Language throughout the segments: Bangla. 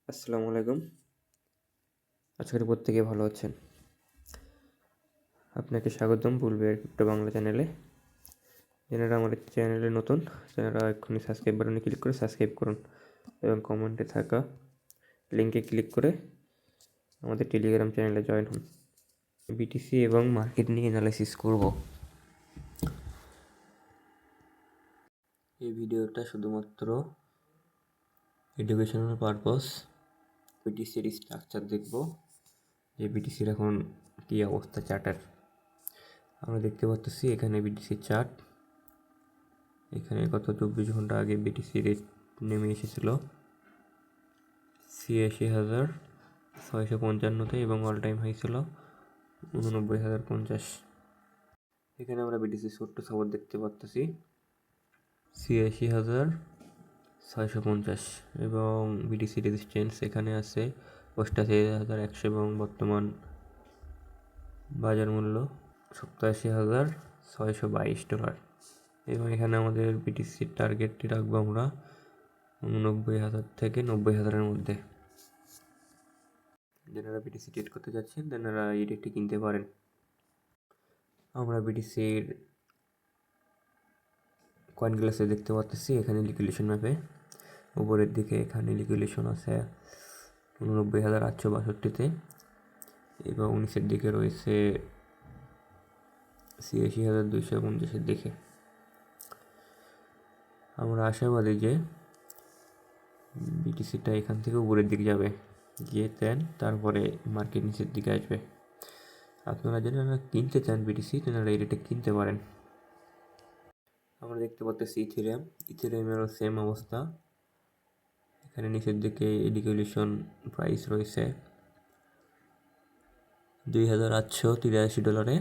আসসালামু আলাইকুম। আশা করি প্রত্যেকে ভালো আছেন। আপনাকে স্বাগতম বুলবিআর ক্রিপ্টো বাংলা চ্যানেলে। যারা আমাদের চ্যানেলে নতুন তারা এক্ষুনি সাবস্ক্রাইব বাটনে ক্লিক করে সাবস্ক্রাইব করুন এবং কমেন্টে থাকা লিঙ্কে ক্লিক করে আমাদের টেলিগ্রাম চ্যানেলে জয়েন হন। বিটিসি এবং মার্কেট নিয়ে অ্যানালাইসিস করব। এই ভিডিওটা শুধুমাত্র এডুকেশনাল পারপস। বিটিসির স্ট্রাকচার দেখব যে বিটিসির এখন কী অবস্থা চার্টার। আমরা দেখতে পাচ্ছি এখানে বিটিসির চার্ট। এখানে গত 24 ঘন্টা আগে বিটিসি রেট নেমে এসেছিল ৮৬,৬৫৫তে এবং অল টাইম হাই ছিল ৮৯,০৫০। এখানে আমরা বিটিসি ছোট্ট সাপোর্ট দেখতে পাচ্ছি ৮৬,৬৫০ এবং বিটিসি রেজিস্ট্যান্স এখানে আছে ৮৮,১০০ এবং বর্তমান বাজার মূল্য $৮৭,৬২২ এবং এখানে আমাদের বিটিসির টার্গেটটি রাখবো আমরা ৮৯,০০০ থেকে ৯০,০০০-এর মধ্যে। যারা বিটিসি ট্রেড করতে যাচ্ছেন তারা এই রেটটি কিনতে পারেন। আমরা বিটিসির কয়েন গ্লাসে দেখতে পাচ্ছি এখানে লিকুইডেশন ম্যাপে উপরের দিকে এখানে লিকুইডেশন আছে ৮৯,৮৬২-তে এবং নিচের দিকে রয়েছে ৮৬,২৫০-এর দিকে। আমরা আশাবাদী যে বিটিসিটা এখান থেকে উপরের দিকে যাবে, গিয়ে দেন তারপরে মার্কেট নিচের দিকে আসবে। আপনারা যারা কিনতে চান বিটিসি তারা এই রেটে কিনতে পারেন। আমরা দেখতে পাচ্ছি ইথেরিয়ামেরও সেম অবস্থা। এখানে নিচের দিকে লিকুইডেশন প্রাইস রয়েছে $2,883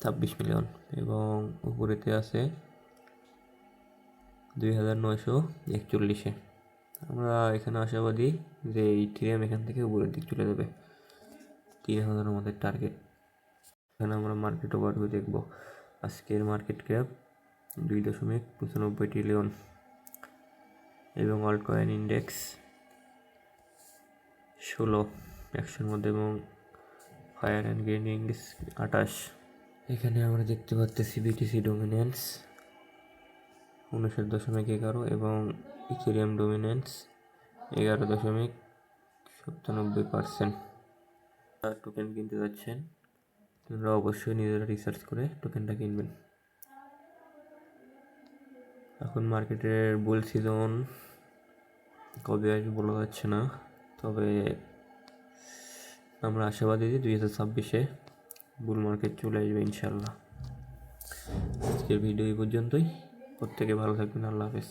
26 মিলিয়ন এবং উপরেতে আছে 2,941-এ। আমরা এখানে আশাবাদী যে ইথেরিয়াম এখান থেকে উপরের দিক চলে যাবে। 3,000 আমাদের টার্গেট। এখানে আমরা মার্কেট ওভারভিউ দেখব। আজকের মার্কেট ক্যাপ 2.95 ট্রিলিয়ন এবং অল্ট কয়েন ইন্ডেক্স 16 100-এর মধ্যে এবং ফায়ার অ্যান্ড গেইন ইন্ডেক্স 28। এখানে আমরা দেখতে পাচ্ছি বিটিসি ডোমিনেন্স 59.11 এবং ইথেরিয়াম ডোমিনেন্স 11.97%। টোকেন কিনতে যাচ্ছেন তোমরা অবশ্যই নিজেরা রিসার্চ করে টোকেনটা কিনবেন। এখন মার্কেটের বুল সিজন কবে আসবে বলা যাচ্ছে না, তবে আমরা আশাবাদী যে 2026-এ বুল মার্কেট চলে আসবে ইনশাল্লাহ। আজকের ভিডিও এই পর্যন্তই। প্রত্যেকে ভালো থাকবেন। আল্লাহ হাফেজ।